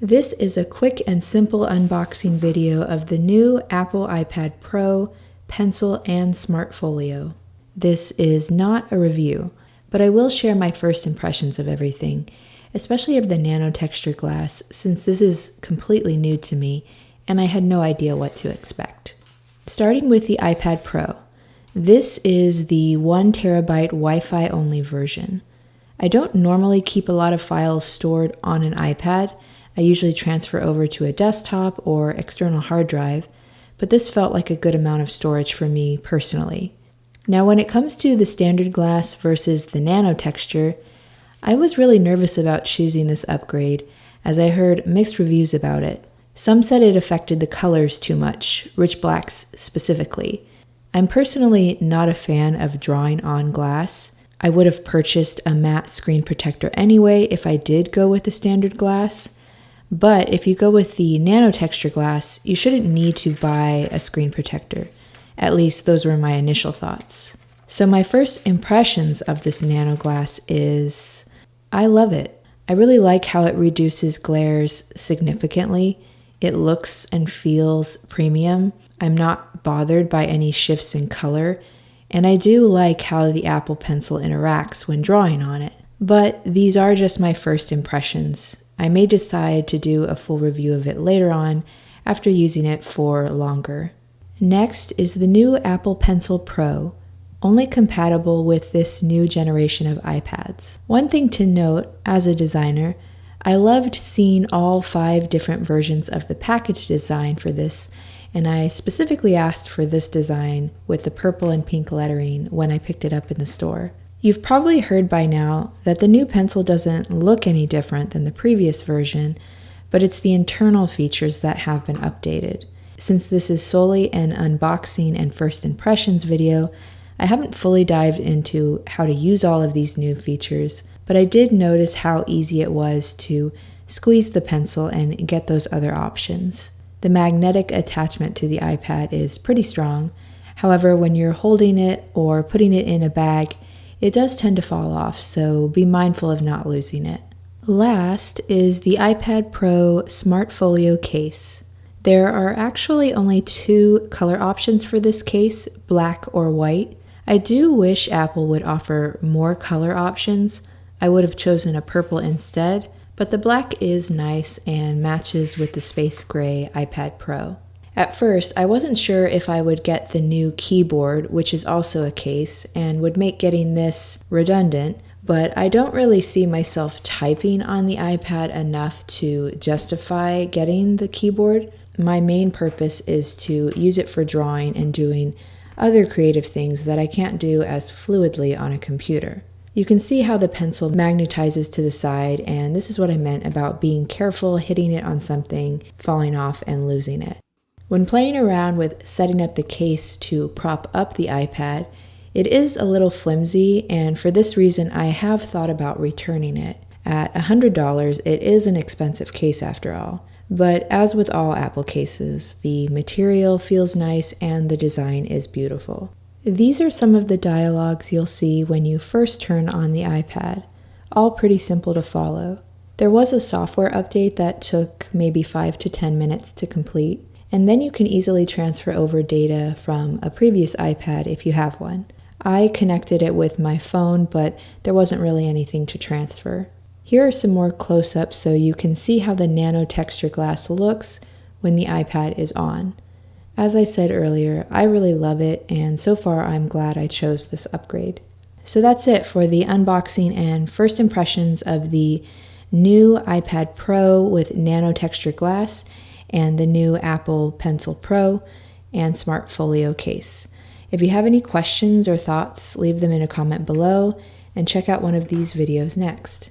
This is a quick and simple unboxing video of the new Apple iPad Pro, Pencil, and Smart Folio. This is not a review, but I will share my first impressions of everything, especially of the nano-texture glass, since this is completely new to me and I had no idea what to expect. Starting with the iPad Pro, this is the 1 terabyte Wi-Fi only version. I don't normally keep a lot of files stored on an iPad. I usually transfer over to a desktop or external hard drive, but this felt like a good amount of storage for me personally. Now, when it comes to the standard glass versus the nano-texture, I was really nervous about choosing this upgrade as I heard mixed reviews about it. Some said it affected the colors too much, rich blacks specifically. I'm personally not a fan of drawing on glass. I would have purchased a matte screen protector anyway if I did go with the standard glass. But if you go with the nano-texture glass, you shouldn't need to buy a screen protector. At least those were my initial thoughts. So my first impressions of this nano glass is, I love it. I really like how it reduces glares significantly. It looks and feels premium. I'm not bothered by any shifts in color, and I do like how the Apple Pencil interacts when drawing on it. But these are just my first impressions. I may decide to do a full review of it later on after using it for longer. Next is the new Apple Pencil Pro, only compatible with this new generation of iPads. One thing to note, as a designer, I loved seeing all 5 different versions of the package design for this, and I specifically asked for this design with the purple and pink lettering when I picked it up in the store. You've probably heard by now that the new pencil doesn't look any different than the previous version, but it's the internal features that have been updated. Since this is solely an unboxing and first impressions video, I haven't fully dived into how to use all of these new features, but I did notice how easy it was to squeeze the pencil and get those other options. The magnetic attachment to the iPad is pretty strong. However, when you're holding it or putting it in a bag, it does tend to fall off, so be mindful of not losing it. Last is the iPad Pro Smart Folio case. There are actually only 2 color options for this case, black or white. I do wish Apple would offer more color options. I would have chosen a purple instead, but the black is nice and matches with the space gray iPad Pro. At first, I wasn't sure if I would get the new keyboard, which is also a case, and would make getting this redundant, but I don't really see myself typing on the iPad enough to justify getting the keyboard. My main purpose is to use it for drawing and doing other creative things that I can't do as fluidly on a computer. You can see how the pencil magnetizes to the side, and this is what I meant about being careful hitting it on something, falling off, and losing it. When playing around with setting up the case to prop up the iPad, it is a little flimsy, and for this reason I have thought about returning it. At $100, it is an expensive case after all. But as with all Apple cases, the material feels nice and the design is beautiful. These are some of the dialogues you'll see when you first turn on the iPad, all pretty simple to follow. There was a software update that took maybe 5 to 10 minutes to complete, and then you can easily transfer over data from a previous iPad if you have one. I connected it with my phone, but there wasn't really anything to transfer. Here are some more close-ups so you can see how the nano-texture glass looks when the iPad is on. As I said earlier, I really love it, and so far I'm glad I chose this upgrade. So that's it for the unboxing and first impressions of the new iPad Pro with nano-texture glass and the new Apple Pencil Pro and Smart Folio case. If you have any questions or thoughts, leave them in a comment below and check out one of these videos next.